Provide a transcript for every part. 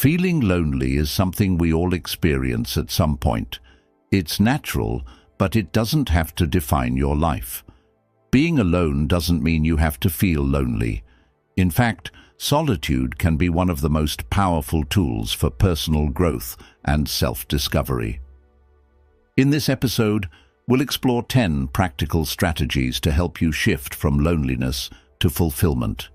Feeling lonely is something we all experience at some point. It's natural, but it doesn't have to define your life. Being alone doesn't mean you have to feel lonely. In fact, solitude can be one of the most powerful tools for personal growth and self-discovery. In this episode, we'll explore 10 practical strategies to help you shift from loneliness to fulfillment.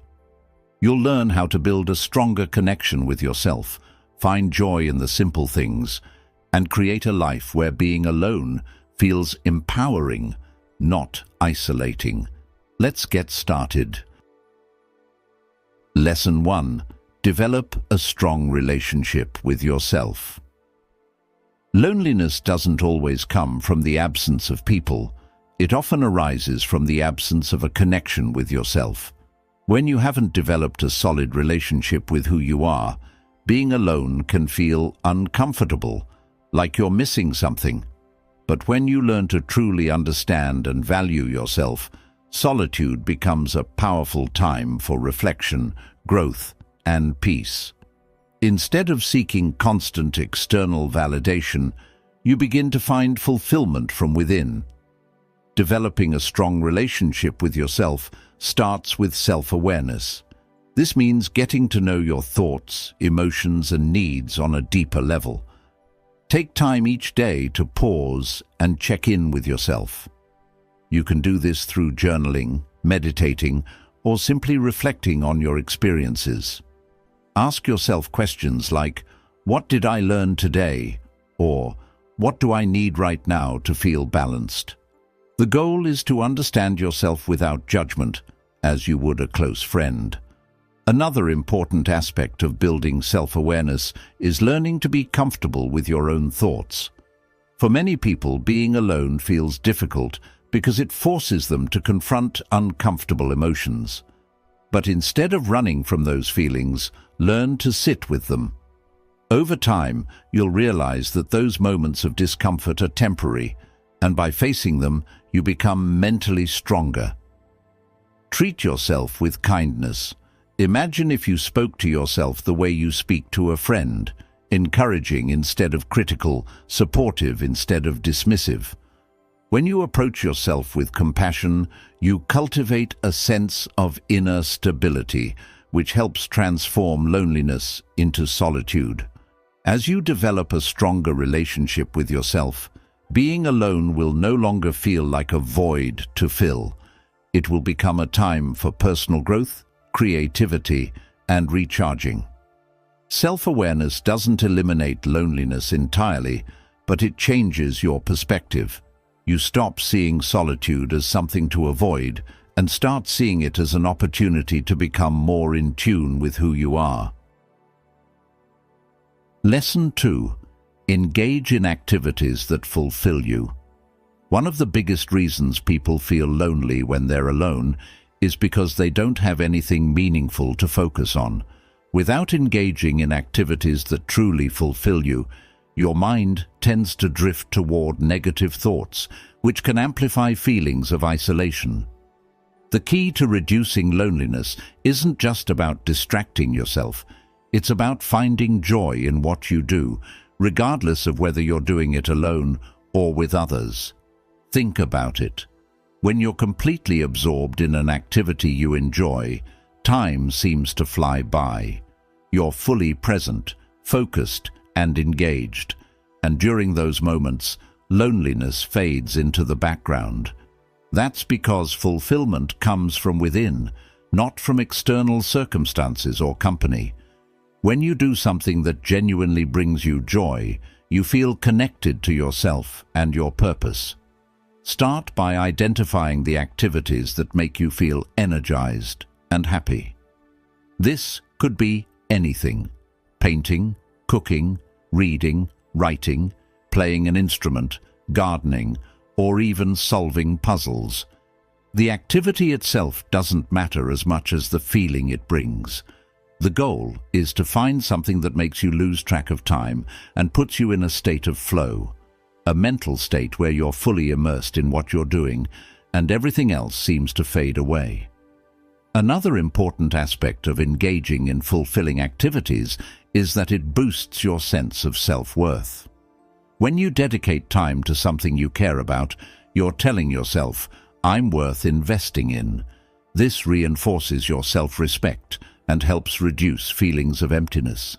You'll learn how to build a stronger connection with yourself, find joy in the simple things, and create a life where being alone feels empowering, not isolating. Let's get started. Lesson 1. Develop a strong relationship with yourself. Loneliness doesn't always come from the absence of people. It often arises from the absence of a connection with yourself. When you haven't developed a solid relationship with who you are, being alone can feel uncomfortable, like you're missing something. But when you learn to truly understand and value yourself, solitude becomes a powerful time for reflection, growth, and peace. Instead of seeking constant external validation, you begin to find fulfillment from within. Developing a strong relationship with yourself starts with self-awareness. This means getting to know your thoughts, emotions, and needs on a deeper level. Take time each day to pause and check in with yourself. You can do this through journaling, meditating, or simply reflecting on your experiences. Ask yourself questions like, "What did I learn today?" or "What do I need right now to feel balanced?" The goal is to understand yourself without judgment, as you would a close friend. Another important aspect of building self-awareness is learning to be comfortable with your own thoughts. For many people, being alone feels difficult because it forces them to confront uncomfortable emotions. But instead of running from those feelings, learn to sit with them. Over time, you'll realize that those moments of discomfort are temporary, and by facing them, you become mentally stronger. Treat yourself with kindness. Imagine if you spoke to yourself the way you speak to a friend, encouraging instead of critical, supportive instead of dismissive. When you approach yourself with compassion, you cultivate a sense of inner stability, which helps transform loneliness into solitude. As you develop a stronger relationship with yourself, being alone will no longer feel like a void to fill. It will become a time for personal growth, creativity, and recharging. Self-awareness doesn't eliminate loneliness entirely, but it changes your perspective. You stop seeing solitude as something to avoid and start seeing it as an opportunity to become more in tune with who you are. Lesson 2. Engage in activities that fulfill you. One of the biggest reasons people feel lonely when they're alone is because they don't have anything meaningful to focus on. Without engaging in activities that truly fulfill you, your mind tends to drift toward negative thoughts, which can amplify feelings of isolation. The key to reducing loneliness isn't just about distracting yourself. It's about finding joy in what you do, regardless of whether you're doing it alone or with others. Think about it. When you're completely absorbed in an activity you enjoy, time seems to fly by. You're fully present, focused, and engaged, and during those moments, loneliness fades into the background. That's because fulfillment comes from within, not from external circumstances or company. When you do something that genuinely brings you joy, you feel connected to yourself and your purpose. Start by identifying the activities that make you feel energized and happy. This could be anything: painting, cooking, reading, writing, playing an instrument, gardening, or even solving puzzles. The activity itself doesn't matter as much as the feeling it brings. The goal is to find something that makes you lose track of time and puts you in a state of flow, a mental state where you're fully immersed in what you're doing and everything else seems to fade away. Another important aspect of engaging in fulfilling activities is that it boosts your sense of self-worth. When you dedicate time to something you care about, you're telling yourself, "I'm worth investing in." This reinforces your self-respect and helps reduce feelings of emptiness.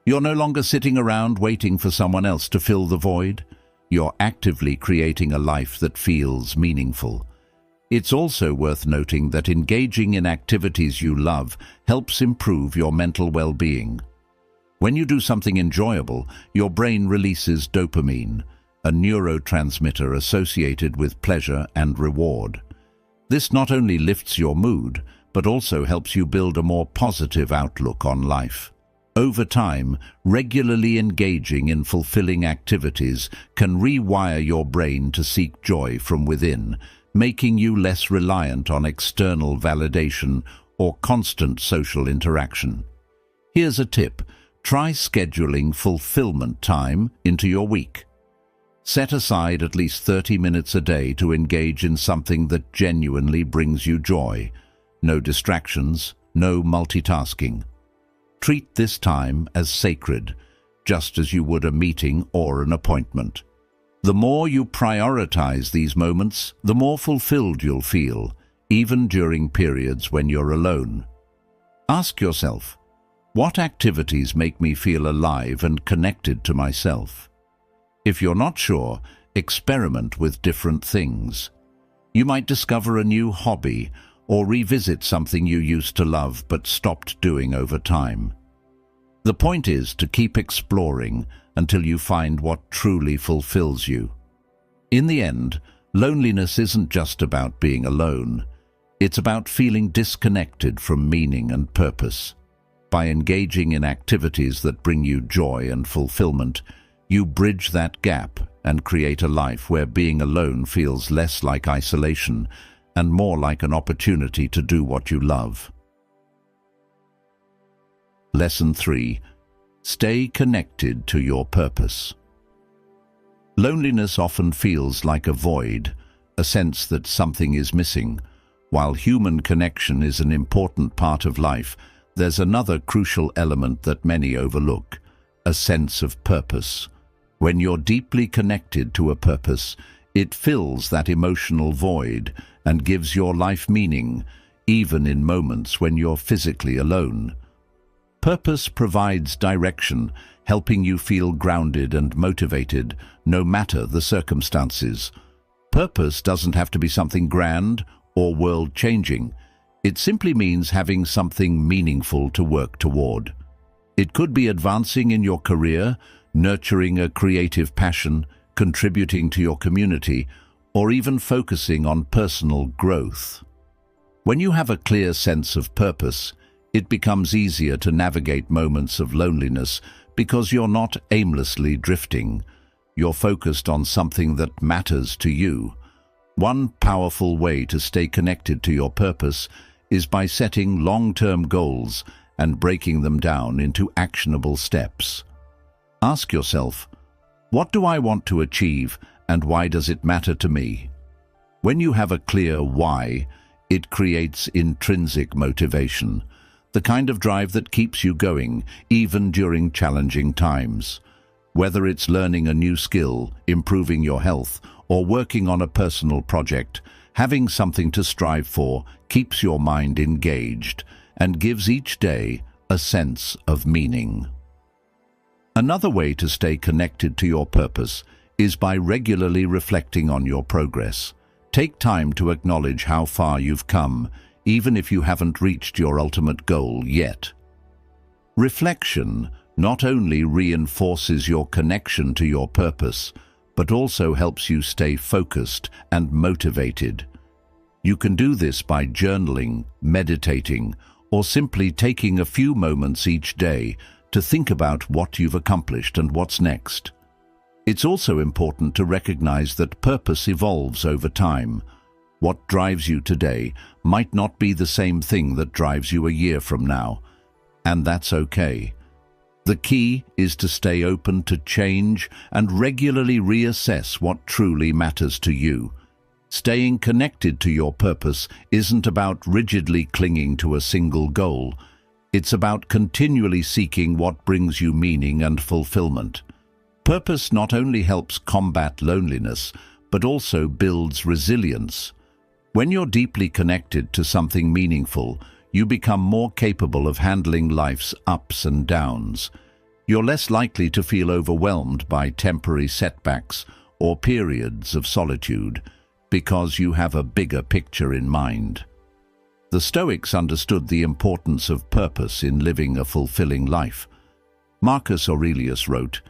You're no longer sitting around waiting for someone else to fill the void. You're actively creating a life that feels meaningful. It's also worth noting that engaging in activities you love helps improve your mental well-being. When you do something enjoyable, your brain releases dopamine, a neurotransmitter associated with pleasure and reward. This not only lifts your mood, but also helps you build a more positive outlook on life. Over time, regularly engaging in fulfilling activities can rewire your brain to seek joy from within, making you less reliant on external validation or constant social interaction. Here's a tip. Try scheduling fulfillment time into your week. Set aside at least 30 minutes a day to engage in something that genuinely brings you joy. No distractions, no multitasking. Treat this time as sacred, just as you would a meeting or an appointment. The more you prioritize these moments, the more fulfilled you'll feel, even during periods when you're alone. Ask yourself, what activities make me feel alive and connected to myself? If you're not sure, experiment with different things. You might discover a new hobby or revisit something you used to love but stopped doing over time. The point is to keep exploring until you find what truly fulfills you. In the end, loneliness isn't just about being alone. It's about feeling disconnected from meaning and purpose. By engaging in activities that bring you joy and fulfillment, you bridge that gap and create a life where being alone feels less like isolation and more like an opportunity to do what you love. Lesson 3. Stay connected to your purpose. Loneliness often feels like a void, a sense that something is missing. While human connection is an important part of life, there's another crucial element that many overlook: a sense of purpose. When you're deeply connected to a purpose, it fills that emotional void and gives your life meaning, even in moments when you're physically alone. Purpose provides direction, helping you feel grounded and motivated, no matter the circumstances. Purpose doesn't have to be something grand or world-changing. It simply means having something meaningful to work toward. It could be advancing in your career, nurturing a creative passion, contributing to your community, or even focusing on personal growth. When you have a clear sense of purpose, it becomes easier to navigate moments of loneliness because you're not aimlessly drifting. You're focused on something that matters to you. One powerful way to stay connected to your purpose is by setting long-term goals and breaking them down into actionable steps. Ask yourself, what do I want to achieve and why does it matter to me? When you have a clear why, it creates intrinsic motivation, the kind of drive that keeps you going even during challenging times. Whether it's learning a new skill, improving your health, or working on a personal project, having something to strive for keeps your mind engaged and gives each day a sense of meaning. Another way to stay connected to your purpose is by regularly reflecting on your progress. Take time to acknowledge how far you've come, even if you haven't reached your ultimate goal yet. Reflection not only reinforces your connection to your purpose, but also helps you stay focused and motivated. You can do this by journaling, meditating, or simply taking a few moments each day to think about what you've accomplished and what's next. It's also important to recognize that purpose evolves over time. What drives you today might not be the same thing that drives you a year from now, and that's okay. The key is to stay open to change and regularly reassess what truly matters to you. Staying connected to your purpose isn't about rigidly clinging to a single goal. It's about continually seeking what brings you meaning and fulfillment. Purpose not only helps combat loneliness, but also builds resilience. When you're deeply connected to something meaningful, you become more capable of handling life's ups and downs. You're less likely to feel overwhelmed by temporary setbacks or periods of solitude, because you have a bigger picture in mind. The Stoics understood the importance of purpose in living a fulfilling life. Marcus Aurelius wrote,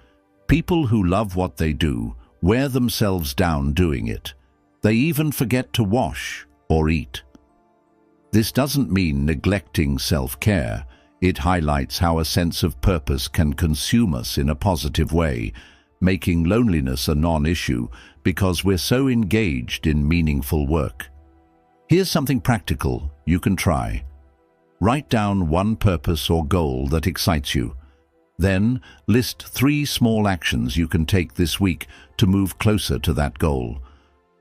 "People who love what they do wear themselves down doing it. They even forget to wash or eat." This doesn't mean neglecting self-care. It highlights how a sense of purpose can consume us in a positive way, making loneliness a non-issue because we're so engaged in meaningful work. Here's something practical you can try. Write down one purpose or goal that excites you. Then, list 3 small actions you can take this week to move closer to that goal.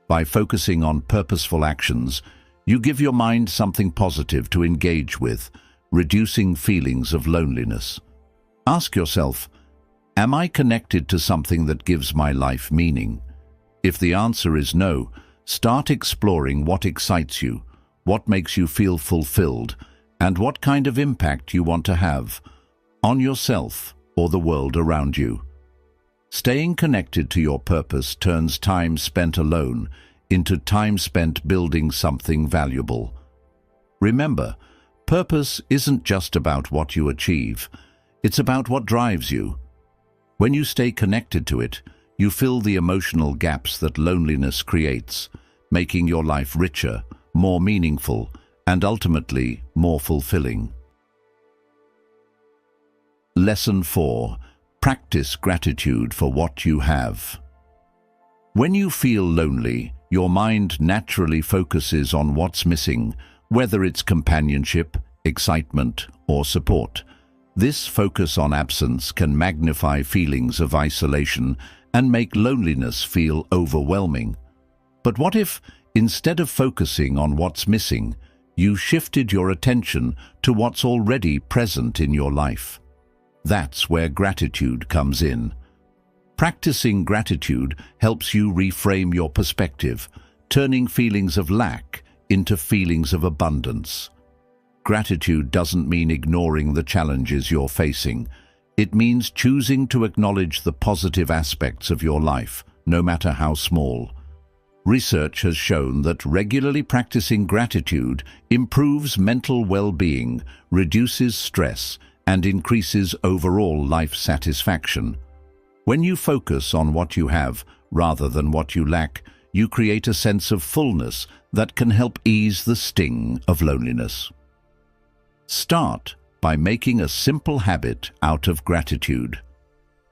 By focusing on purposeful actions, you give your mind something positive to engage with, reducing feelings of loneliness. Ask yourself, am I connected to something that gives my life meaning? If the answer is no, start exploring what excites you, what makes you feel fulfilled, and what kind of impact you want to have on yourself or the world around you. Staying connected to your purpose turns time spent alone into time spent building something valuable. Remember, purpose isn't just about what you achieve, it's about what drives you. When you stay connected to it, you fill the emotional gaps that loneliness creates, making your life richer, more meaningful, and ultimately more fulfilling. Lesson 4. Practice gratitude for what you have. When you feel lonely, your mind naturally focuses on what's missing, whether it's companionship, excitement, or support. This focus on absence can magnify feelings of isolation and make loneliness feel overwhelming. But what if, instead of focusing on what's missing, you shifted your attention to what's already present in your life? That's where gratitude comes in. Practicing gratitude helps you reframe your perspective, turning feelings of lack into feelings of abundance. Gratitude doesn't mean ignoring the challenges you're facing. It means choosing to acknowledge the positive aspects of your life, no matter how small. Research has shown that regularly practicing gratitude improves mental well-being, reduces stress, and increases overall life satisfaction. When you focus on what you have rather than what you lack, you create a sense of fullness that can help ease the sting of loneliness. Start by making a simple habit out of gratitude.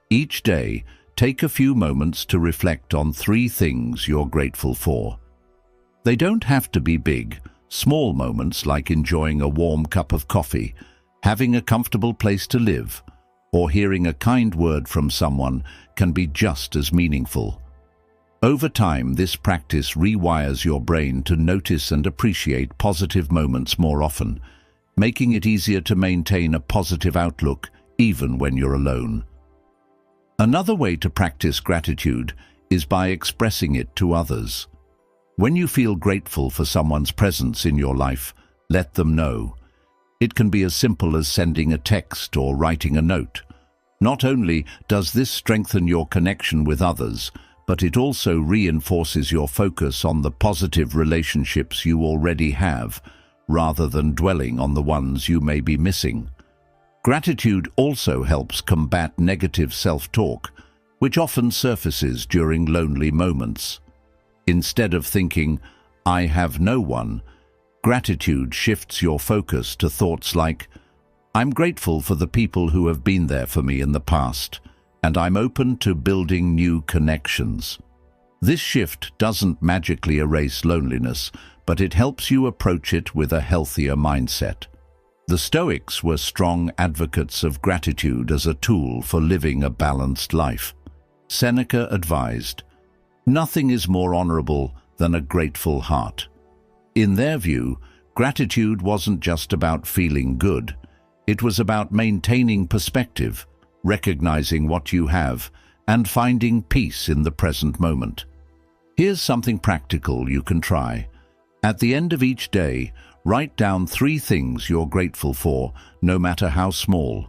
Each day, take a few moments to reflect on 3 things you're grateful for. They don't have to be big. Small moments like enjoying a warm cup of coffee, having a comfortable place to live, or hearing a kind word from someone can be just as meaningful. Over time, this practice rewires your brain to notice and appreciate positive moments more often, making it easier to maintain a positive outlook even when you're alone. Another way to practice gratitude is by expressing it to others. When you feel grateful for someone's presence in your life, let them know. It can be as simple as sending a text or writing a note. Not only does this strengthen your connection with others, but it also reinforces your focus on the positive relationships you already have, rather than dwelling on the ones you may be missing. Gratitude also helps combat negative self-talk, which often surfaces during lonely moments. Instead of thinking, "I have no one," gratitude shifts your focus to thoughts like, "I'm grateful for the people who have been there for me in the past, and I'm open to building new connections." This shift doesn't magically erase loneliness, but it helps you approach it with a healthier mindset. The Stoics were strong advocates of gratitude as a tool for living a balanced life. Seneca advised, "Nothing is more honorable than a grateful heart. In their view, gratitude wasn't just about feeling good. It was about maintaining perspective, recognizing what you have, and finding peace in the present moment. Here's something practical you can try. At the end of each day, write down 3 things you're grateful for, no matter how small.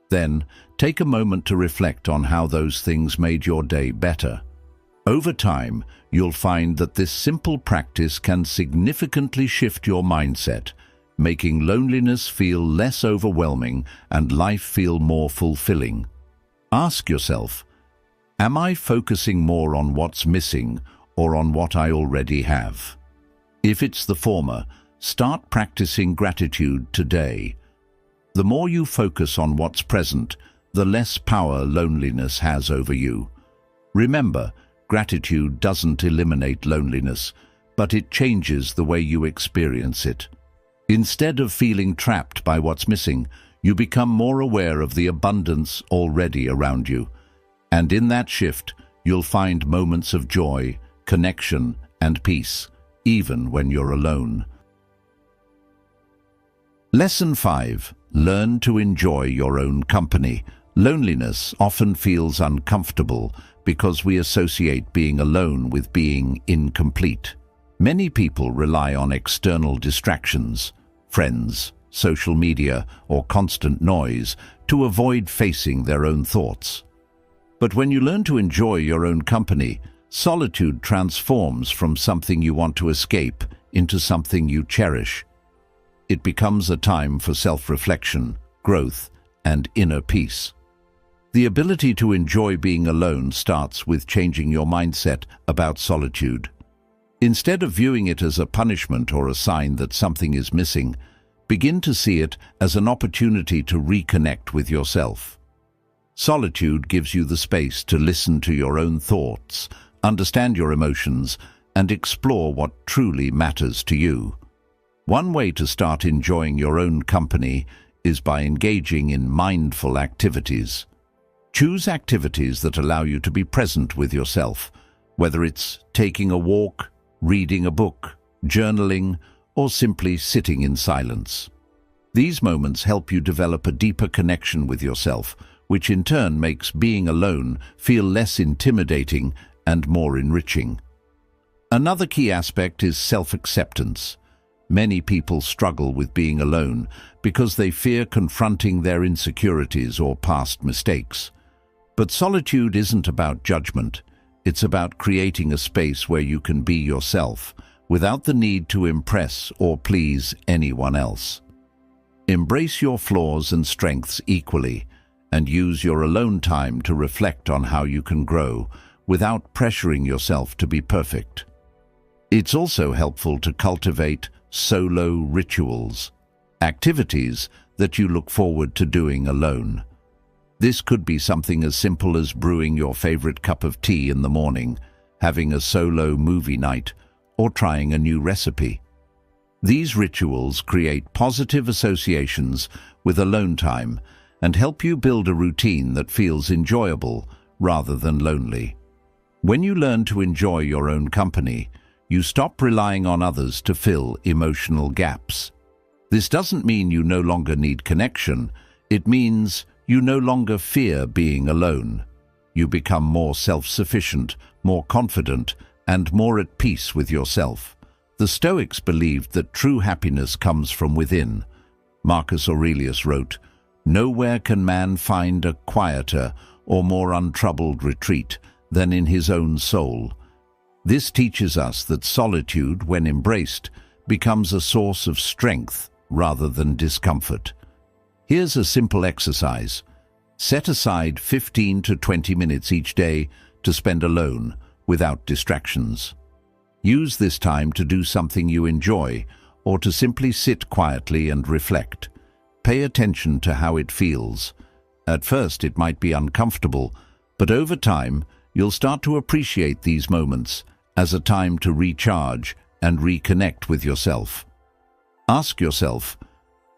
Then, take a moment to reflect on how those things made your day better. Over time, you'll find that this simple practice can significantly shift your mindset, making loneliness feel less overwhelming and life feel more fulfilling. Ask yourself, am I focusing more on what's missing or on what I already have? If it's the former, start practicing gratitude today. The more you focus on what's present, the less power loneliness has over you. Remember, gratitude doesn't eliminate loneliness, but it changes the way you experience it. Instead of feeling trapped by what's missing, you become more aware of the abundance already around you. And in that shift, you'll find moments of joy, connection, and peace, even when you're alone. Lesson 5. Learn to enjoy your own company. Loneliness often feels uncomfortable because we associate being alone with being incomplete. Many people rely on external distractions, friends, social media, or constant noise to avoid facing their own thoughts. But when you learn to enjoy your own company, solitude transforms from something you want to escape into something you cherish. It becomes a time for self-reflection, growth, and inner peace. The ability to enjoy being alone starts with changing your mindset about solitude. Instead of viewing it as a punishment or a sign that something is missing, begin to see it as an opportunity to reconnect with yourself. Solitude gives you the space to listen to your own thoughts, understand your emotions, and explore what truly matters to you. One way to start enjoying your own company is by engaging in mindful activities. Choose activities that allow you to be present with yourself, whether it's taking a walk, reading a book, journaling, or simply sitting in silence. These moments help you develop a deeper connection with yourself, which in turn makes being alone feel less intimidating and more enriching. Another key aspect is self-acceptance. Many people struggle with being alone because they fear confronting their insecurities or past mistakes. But solitude isn't about judgment. It's about creating a space where you can be yourself, without the need to impress or please anyone else. Embrace your flaws and strengths equally, and use your alone time to reflect on how you can grow, without pressuring yourself to be perfect. It's also helpful to cultivate solo rituals, activities that you look forward to doing alone. This could be something as simple as brewing your favorite cup of tea in the morning, having a solo movie night, or trying a new recipe. These rituals create positive associations with alone time and help you build a routine that feels enjoyable rather than lonely. When you learn to enjoy your own company, you stop relying on others to fill emotional gaps. This doesn't mean you no longer need connection. It means you no longer fear being alone. You become more self-sufficient, more confident, and more at peace with yourself. The Stoics believed that true happiness comes from within. Marcus Aurelius wrote, "Nowhere can man find a quieter or more untroubled retreat than in his own soul." This teaches us that solitude, when embraced, becomes a source of strength rather than discomfort. Here's a simple exercise. Set aside 15 to 20 minutes each day to spend alone, without distractions. Use this time to do something you enjoy, or to simply sit quietly and reflect. Pay attention to how it feels. At first it might be uncomfortable, but over time you'll start to appreciate these moments as a time to recharge and reconnect with yourself. Ask yourself,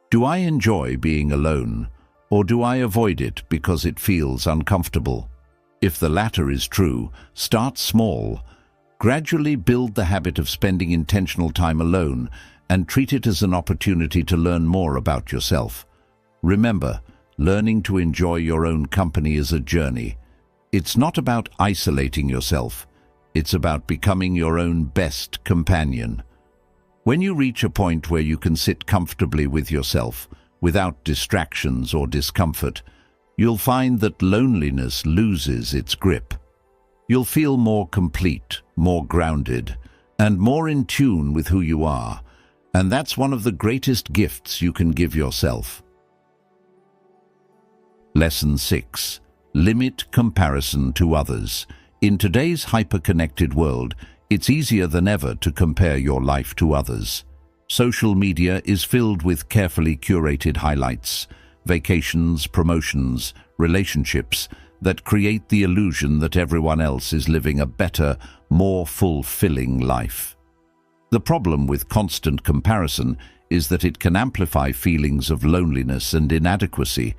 do I enjoy being alone, or do I avoid it because it feels uncomfortable? If the latter is true, start small. Gradually build the habit of spending intentional time alone and treat it as an opportunity to learn more about yourself. Remember, learning to enjoy your own company is a journey. It's not about isolating yourself. It's about becoming your own best companion. When you reach a point where you can sit comfortably with yourself, without distractions or discomfort, you'll find that loneliness loses its grip. You'll feel more complete, more grounded, and more in tune with who you are. And that's one of the greatest gifts you can give yourself. Lesson 6. Limit comparison to others. In today's hyper-connected world, it's easier than ever to compare your life to others. Social media is filled with carefully curated highlights, vacations, promotions, relationships that create the illusion that everyone else is living a better, more fulfilling life. The problem with constant comparison is that it can amplify feelings of loneliness and inadequacy,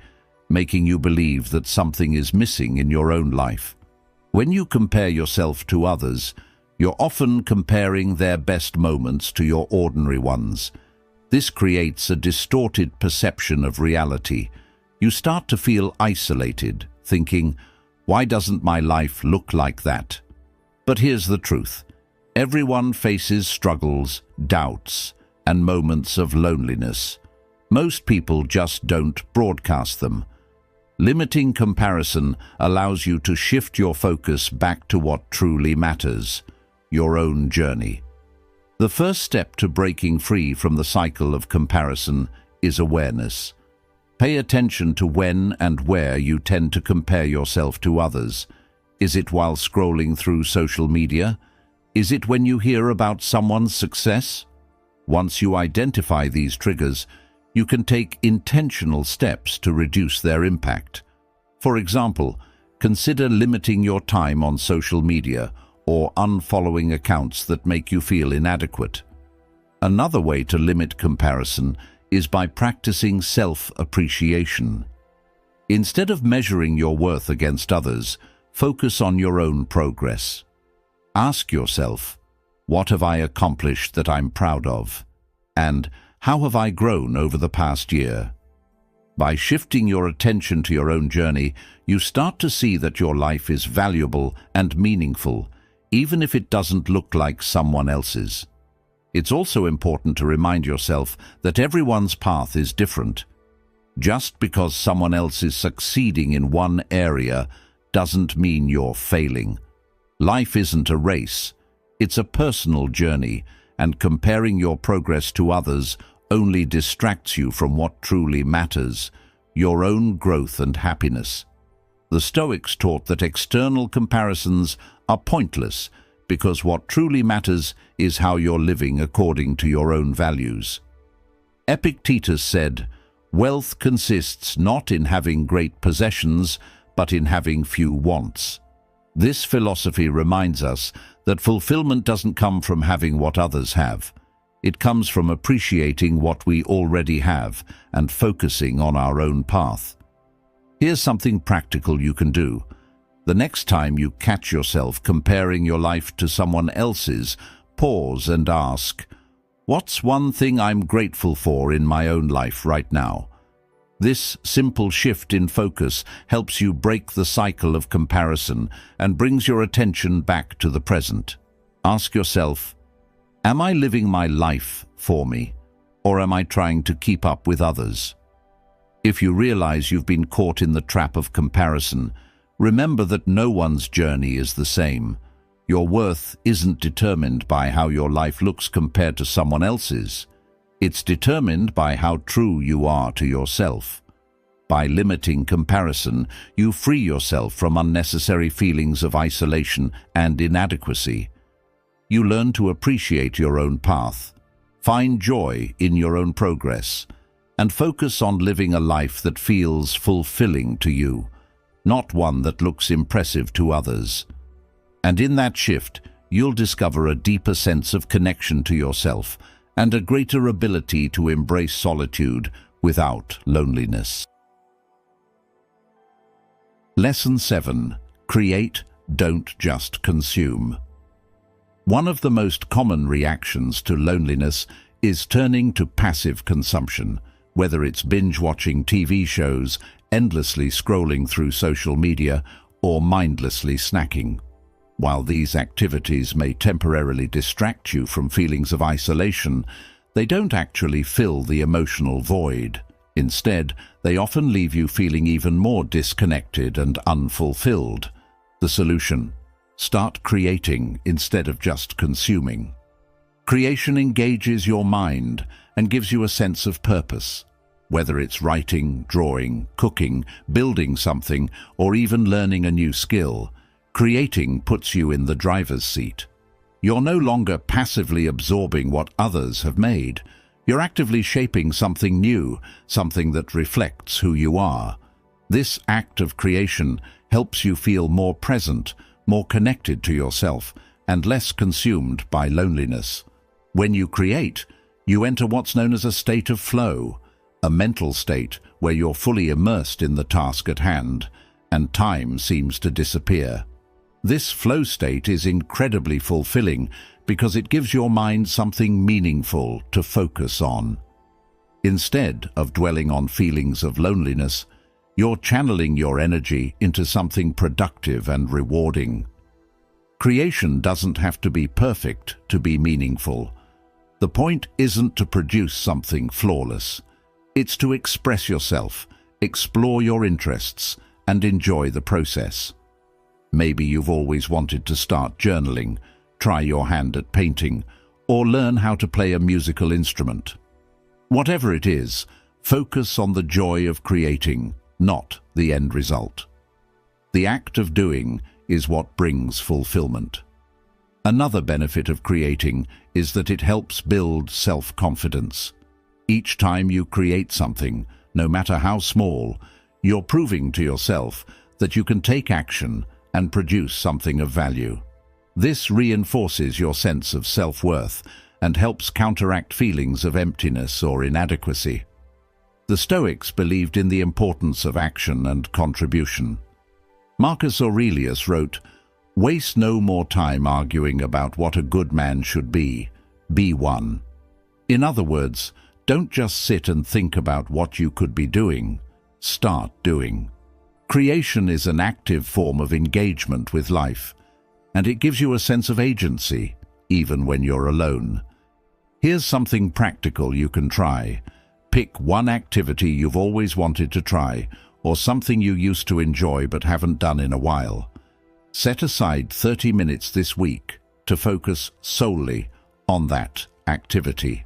making you believe that something is missing in your own life. When you compare yourself to others, you're often comparing their best moments to your ordinary ones. This creates a distorted perception of reality. You start to feel isolated, thinking, "Why doesn't my life look like that?" But here's the truth. Everyone faces struggles, doubts, and moments of loneliness. Most people just don't broadcast them. Limiting comparison allows you to shift your focus back to what truly matters, your own journey. The first step to breaking free from the cycle of comparison is awareness. Pay attention to when and where you tend to compare yourself to others. Is it while scrolling through social media? Is it when you hear about someone's success? Once you identify these triggers, you can take intentional steps to reduce their impact. For example, consider limiting your time on social media or unfollowing accounts that make you feel inadequate. Another way to limit comparison is by practicing self-appreciation. Instead of measuring your worth against others, focus on your own progress. Ask yourself, what have I accomplished that I'm proud of? And how have I grown over the past year? By shifting your attention to your own journey, you start to see that your life is valuable and meaningful, even if it doesn't look like someone else's. It's also important to remind yourself that everyone's path is different. Just because someone else is succeeding in one area doesn't mean you're failing. Life isn't a race. It's a personal journey, and comparing your progress to others only distracts you from what truly matters, your own growth and happiness. The Stoics taught that external comparisons are pointless because what truly matters is how you're living according to your own values. Epictetus said, "Wealth consists not in having great possessions, but in having few wants." This philosophy reminds us that fulfillment doesn't come from having what others have. It comes from appreciating what we already have and focusing on our own path. Here's something practical you can do. The next time you catch yourself comparing your life to someone else's, pause and ask, "What's one thing I'm grateful for in my own life right now?" This simple shift in focus helps you break the cycle of comparison and brings your attention back to the present. Ask yourself, am I living my life for me, or am I trying to keep up with others? If you realize you've been caught in the trap of comparison, remember that no one's journey is the same. Your worth isn't determined by how your life looks compared to someone else's. It's determined by how true you are to yourself. By limiting comparison, you free yourself from unnecessary feelings of isolation and inadequacy. You learn to appreciate your own path, find joy in your own progress, and focus on living a life that feels fulfilling to you, not one that looks impressive to others. And in that shift, you'll discover a deeper sense of connection to yourself and a greater ability to embrace solitude without loneliness. Lesson 7. Create, don't just consume. One of the most common reactions to loneliness is turning to passive consumption, whether it's binge-watching TV shows, endlessly scrolling through social media, or mindlessly snacking. While these activities may temporarily distract you from feelings of isolation, they don't actually fill the emotional void. Instead, they often leave you feeling even more disconnected and unfulfilled. The solution: start creating instead of just consuming. Creation engages your mind and gives you a sense of purpose. Whether it's writing, drawing, cooking, building something, or even learning a new skill, creating puts you in the driver's seat. You're no longer passively absorbing what others have made. You're actively shaping something new, something that reflects who you are. This act of creation helps you feel more present, more connected to yourself, and less consumed by loneliness. When you create, you enter what's known as a state of flow, a mental state where you're fully immersed in the task at hand, and time seems to disappear. This flow state is incredibly fulfilling because it gives your mind something meaningful to focus on. Instead of dwelling on feelings of loneliness, you're channeling your energy into something productive and rewarding. Creation doesn't have to be perfect to be meaningful. The point isn't to produce something flawless. It's to express yourself, explore your interests, and enjoy the process. Maybe you've always wanted to start journaling, try your hand at painting, or learn how to play a musical instrument. Whatever it is, focus on the joy of creating, not the end result. The act of doing is what brings fulfillment. Another benefit of creating is that it helps build self-confidence. Each time you create something, no matter how small, you're proving to yourself that you can take action and produce something of value. This reinforces your sense of self-worth and helps counteract feelings of emptiness or inadequacy. The Stoics believed in the importance of action and contribution. Marcus Aurelius wrote, "Waste no more time arguing about what a good man should be one." In other words, don't just sit and think about what you could be doing. Start doing. Creation is an active form of engagement with life, and it gives you a sense of agency, even when you're alone. Here's something practical you can try. Pick one activity you've always wanted to try, or something you used to enjoy but haven't done in a while. Set aside 30 minutes this week to focus solely on that activity.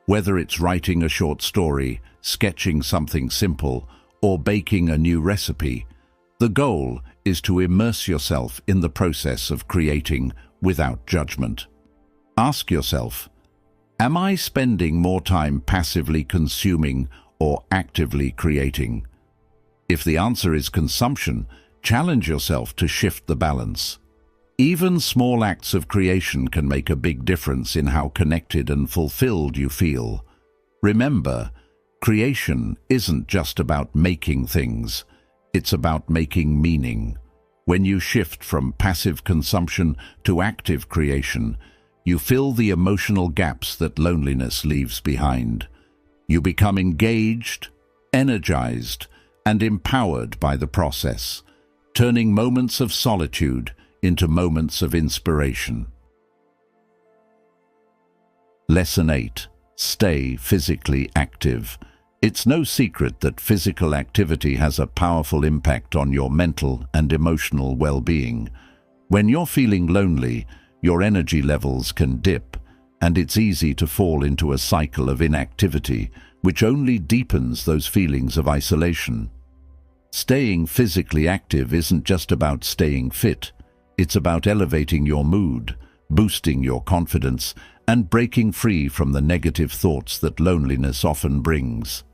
Whether it's writing a short story, sketching something simple, or baking a new recipe, the goal is to immerse yourself in the process of creating without judgment. Ask yourself, am I spending more time passively consuming or actively creating? If the answer is consumption, challenge yourself to shift the balance. Even small acts of creation can make a big difference in how connected and fulfilled you feel. Remember, creation isn't just about making things, it's about making meaning. When you shift from passive consumption to active creation, you fill the emotional gaps that loneliness leaves behind. You become engaged, energized, and empowered by the process, turning moments of solitude into moments of inspiration. Lesson 8. Stay physically active. It's no secret that physical activity has a powerful impact on your mental and emotional well-being. When you're feeling lonely, your energy levels can dip, and it's easy to fall into a cycle of inactivity, which only deepens those feelings of isolation. Staying physically active isn't just about staying fit. It's about elevating your mood, boosting your confidence, and breaking free from the negative thoughts that loneliness often brings.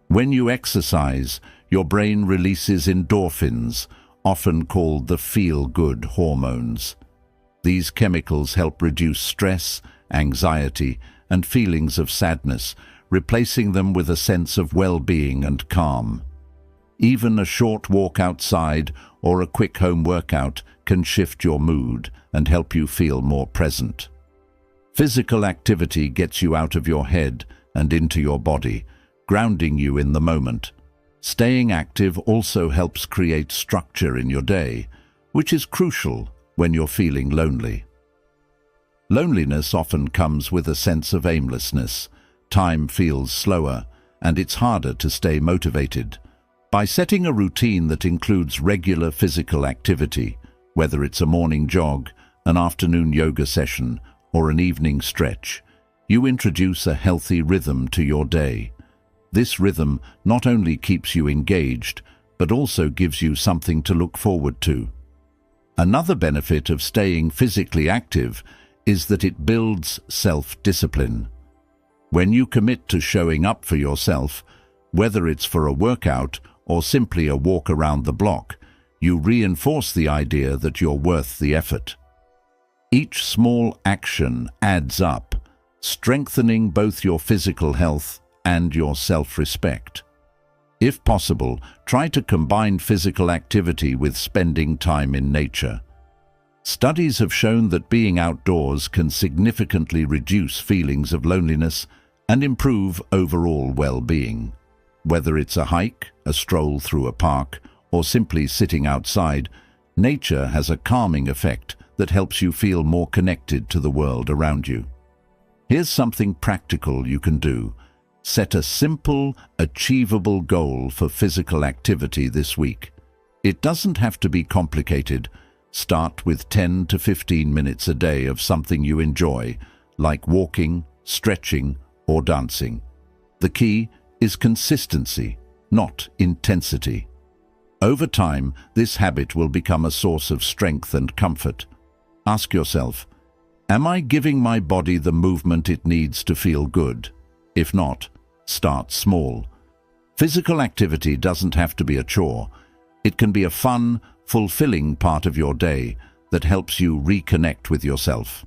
When you exercise, your brain releases endorphins, often called the feel-good hormones. These chemicals help reduce stress, anxiety, and feelings of sadness, replacing them with a sense of well-being and calm. Even a short walk outside or a quick home workout can shift your mood and help you feel more present. Physical activity gets you out of your head and into your body, grounding you in the moment. Staying active also helps create structure in your day, which is crucial when you're feeling lonely. Loneliness often comes with a sense of aimlessness. Time feels slower, and it's harder to stay motivated. By setting a routine that includes regular physical activity, whether it's a morning jog, an afternoon yoga session, or an evening stretch, you introduce a healthy rhythm to your day. This rhythm not only keeps you engaged, but also gives you something to look forward to. Another benefit of staying physically active is that it builds self-discipline. When you commit to showing up for yourself, whether it's for a workout or simply a walk around the block, you reinforce the idea that you're worth the effort. Each small action adds up, strengthening both your physical health and your self-respect. If possible, try to combine physical activity with spending time in nature. Studies have shown that being outdoors can significantly reduce feelings of loneliness and improve overall well-being. Whether it's a hike, a stroll through a park, or simply sitting outside, nature has a calming effect that helps you feel more connected to the world around you. Here's something practical you can do. Set a simple, achievable goal for physical activity this week. It doesn't have to be complicated. Start with 10 to 15 minutes a day of something you enjoy, like walking, stretching, or dancing. The key is consistency, not intensity. Over time, this habit will become a source of strength and comfort. Ask yourself, am I giving my body the movement it needs to feel good? If not, start small. Physical activity doesn't have to be a chore. It can be a fun, fulfilling part of your day that helps you reconnect with yourself.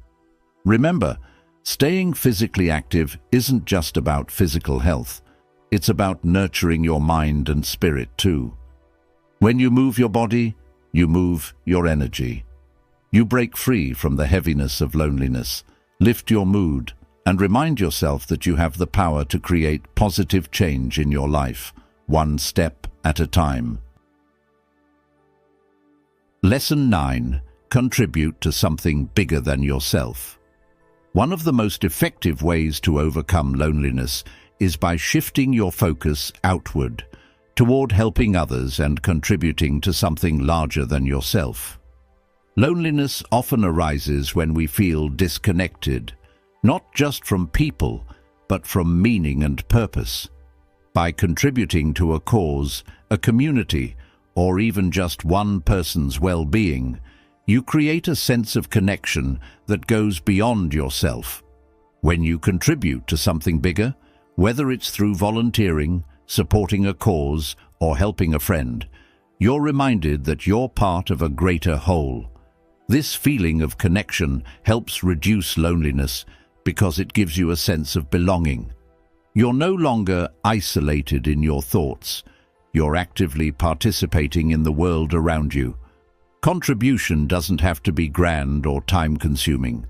Remember, staying physically active isn't just about physical health. It's about nurturing your mind and spirit too. When you move your body, you move your energy. You break free from the heaviness of loneliness, lift your mood, and remind yourself that you have the power to create positive change in your life, one step at a time. Lesson 9. Contribute to something bigger than yourself. One of the most effective ways to overcome loneliness is by shifting your focus outward, toward helping others and contributing to something larger than yourself. Loneliness often arises when we feel disconnected, not just from people, but from meaning and purpose. By contributing to a cause, a community, or even just one person's well-being, you create a sense of connection that goes beyond yourself. When you contribute to something bigger, whether it's through volunteering, supporting a cause, or helping a friend, you're reminded that you're part of a greater whole. This feeling of connection helps reduce loneliness because it gives you a sense of belonging. You're no longer isolated in your thoughts. You're actively participating in the world around you. Contribution doesn't have to be grand or time-consuming.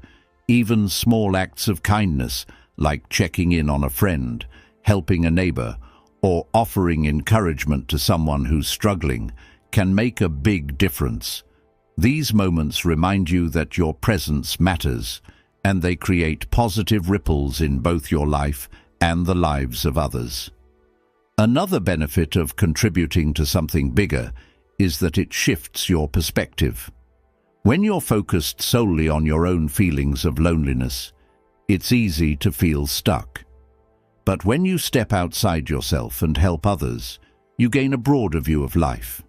Even small acts of kindness, like checking in on a friend, helping a neighbor, or offering encouragement to someone who's struggling, can make a big difference. These moments remind you that your presence matters, and they create positive ripples in both your life and the lives of others. Another benefit of contributing to something bigger is that it shifts your perspective. When you're focused solely on your own feelings of loneliness, it's easy to feel stuck. But when you step outside yourself and help others, you gain a broader view of life.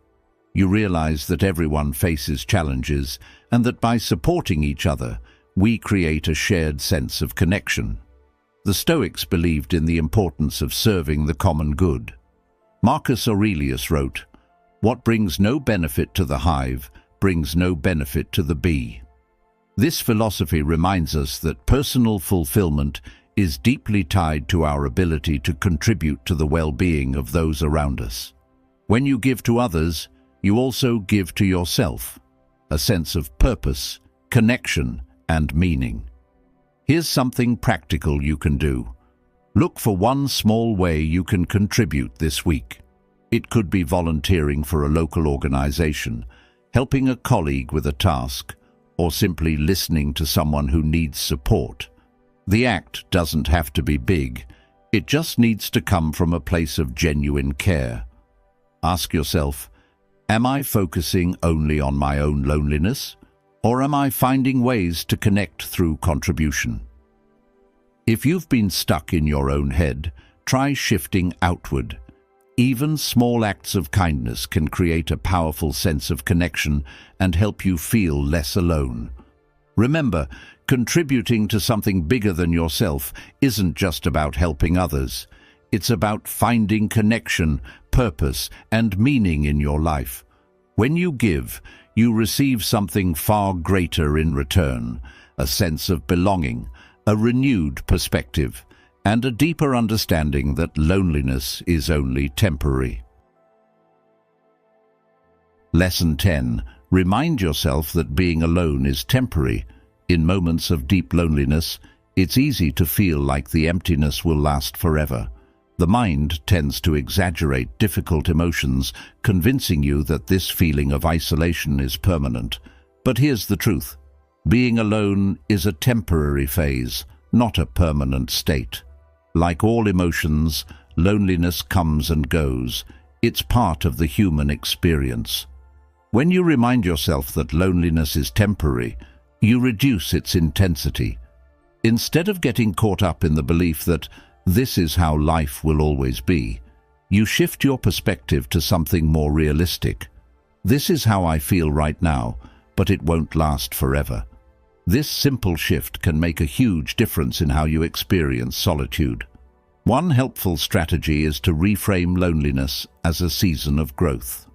You realize that everyone faces challenges and that by supporting each other, we create a shared sense of connection. The Stoics believed in the importance of serving the common good. Marcus Aurelius wrote, "What brings no benefit to the hive brings no benefit to the bee." This philosophy reminds us that personal fulfillment is deeply tied to our ability to contribute to the well-being of those around us. When you give to others, you also give to yourself. a sense of purpose, connection, and meaning. Here's something practical you can do. Look for one small way you can contribute this week. It could be volunteering for a local organization, helping a colleague with a task, or simply listening to someone who needs support. The act doesn't have to be big. It just needs to come from a place of genuine care. Ask yourself, am I focusing only on my own loneliness, or am I finding ways to connect through contribution? If you've been stuck in your own head, try shifting outward. Even small acts of kindness can create a powerful sense of connection and help you feel less alone. Remember, contributing to something bigger than yourself isn't just about helping others. It's about finding connection, purpose, and meaning in your life. When you give, you receive something far greater in return, a sense of belonging, a renewed perspective, and a deeper understanding that loneliness is only temporary. Lesson 10. Remind yourself that being alone is temporary. In moments of deep loneliness, it's easy to feel like the emptiness will last forever. The mind tends to exaggerate difficult emotions, convincing you that this feeling of isolation is permanent. But here's the truth. Being alone is a temporary phase, not a permanent state. Like all emotions, loneliness comes and goes. It's part of the human experience. When you remind yourself that loneliness is temporary, you reduce its intensity. Instead of getting caught up in the belief that this is how life will always be, you shift your perspective to something more realistic. This is how I feel right now, but it won't last forever. This simple shift can make a huge difference in how you experience solitude. One helpful strategy is to reframe loneliness as a season of growth.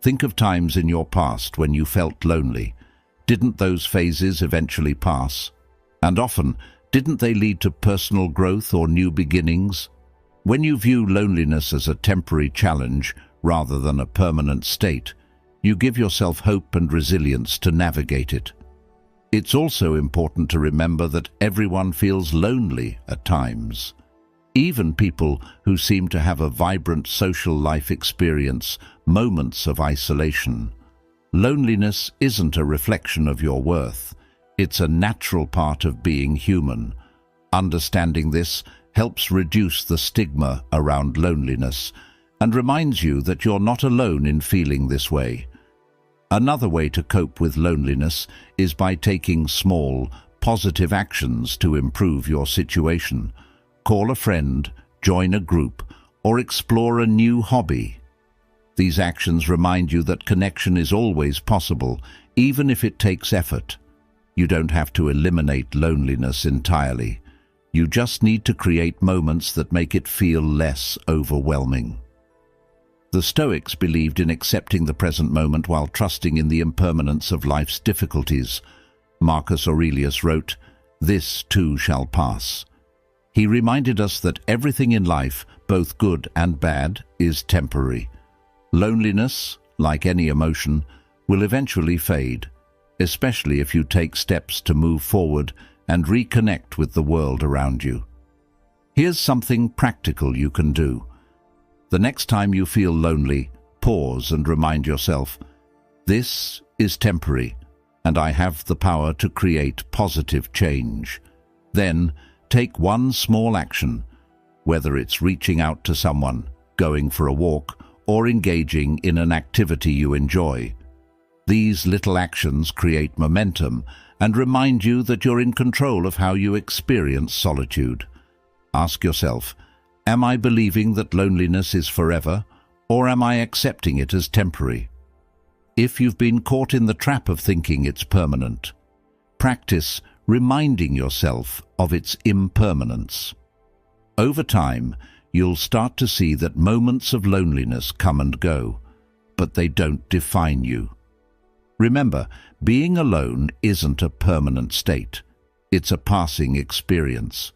Think of times in your past when you felt lonely. Didn't those phases eventually pass? And often, didn't they lead to personal growth or new beginnings? When you view loneliness as a temporary challenge rather than a permanent state, you give yourself hope and resilience to navigate it. It's also important to remember that everyone feels lonely at times. Even people who seem to have a vibrant social life experience moments of isolation. Loneliness isn't a reflection of your worth. It's a natural part of being human. Understanding this helps reduce the stigma around loneliness and reminds you that you're not alone in feeling this way. Another way to cope with loneliness is by taking small, positive actions to improve your situation. Call a friend, join a group, or explore a new hobby. These actions remind you that connection is always possible, even if it takes effort. You don't have to eliminate loneliness entirely. You just need to create moments that make it feel less overwhelming. The Stoics believed in accepting the present moment while trusting in the impermanence of life's difficulties. Marcus Aurelius wrote, "This too shall pass." He reminded us that everything in life, both good and bad, is temporary. Loneliness, like any emotion, will eventually fade, especially if you take steps to move forward and reconnect with the world around you. Here's something practical you can do. The next time you feel lonely, pause and remind yourself, this is temporary, and I have the power to create positive change. Then, take one small action, whether it's reaching out to someone, going for a walk, or engaging in an activity you enjoy. These little actions create momentum and remind you that you're in control of how you experience solitude. Ask yourself, am I believing that loneliness is forever, or am I accepting it as temporary? If you've been caught in the trap of thinking it's permanent, practice reminding yourself of its impermanence. Over time, you'll start to see that moments of loneliness come and go, but they don't define you. Remember, being alone isn't a permanent state. It's a passing experience.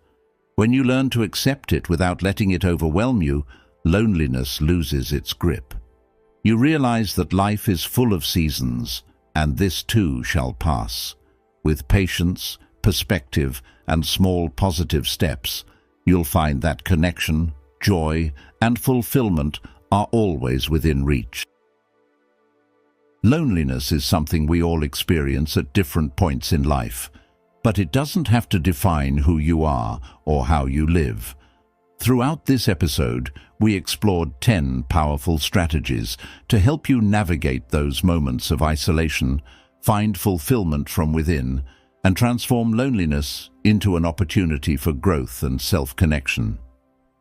When you learn to accept it without letting it overwhelm you, loneliness loses its grip. You realize that life is full of seasons, and this too shall pass. With patience, perspective, and small positive steps, you'll find that connection, joy, and fulfillment are always within reach. Loneliness is something we all experience at different points in life, but it doesn't have to define who you are or how you live. Throughout this episode, we explored 10 powerful strategies to help you navigate those moments of isolation, find fulfillment from within, and transform loneliness into an opportunity for growth and self-connection.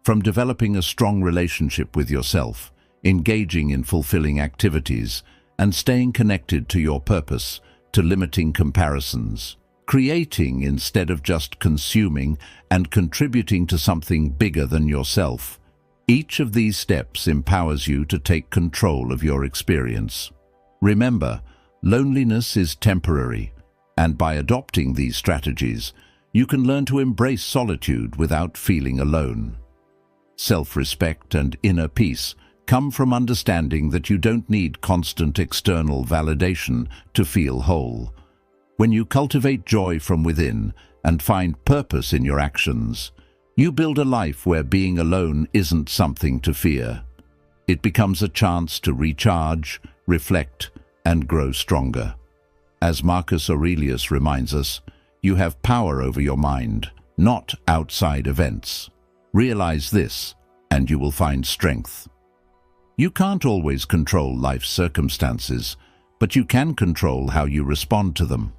From developing a strong relationship with yourself, engaging in fulfilling activities, and staying connected to your purpose, to limiting comparisons, creating instead of just consuming, and contributing to something bigger than yourself. Each of these steps empowers you to take control of your experience. Remember, loneliness is temporary, and by adopting these strategies, you can learn to embrace solitude without feeling alone. Self-respect and inner peace come from understanding that you don't need constant external validation to feel whole. When you cultivate joy from within and find purpose in your actions, you build a life where being alone isn't something to fear. It becomes a chance to recharge, reflect, and grow stronger. As Marcus Aurelius reminds us, you have power over your mind, not outside events. Realize this, and you will find strength. You can't always control life's circumstances, but you can control how you respond to them.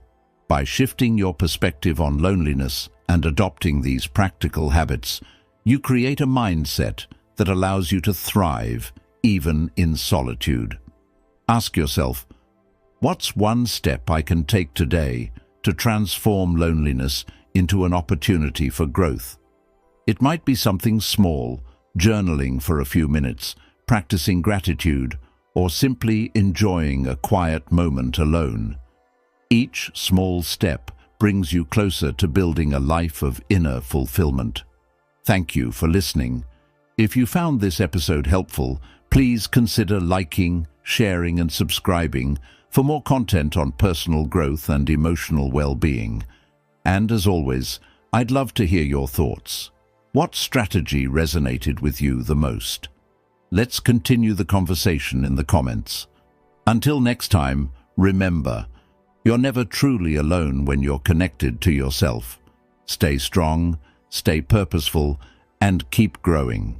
By shifting your perspective on loneliness and adopting these practical habits, you create a mindset that allows you to thrive even in solitude. Ask yourself, what's one step I can take today to transform loneliness into an opportunity for growth? It might be something small, journaling for a few minutes, practicing gratitude, or simply enjoying a quiet moment alone. Each small step brings you closer to building a life of inner fulfillment. Thank you for listening. If you found this episode helpful, please consider liking, sharing, and subscribing for more content on personal growth and emotional well-being. And as always, I'd love to hear your thoughts. What strategy resonated with you the most? Let's continue the conversation in the comments. Until next time, remember, you're never truly alone when you're connected to yourself. Stay strong, stay purposeful, and keep growing.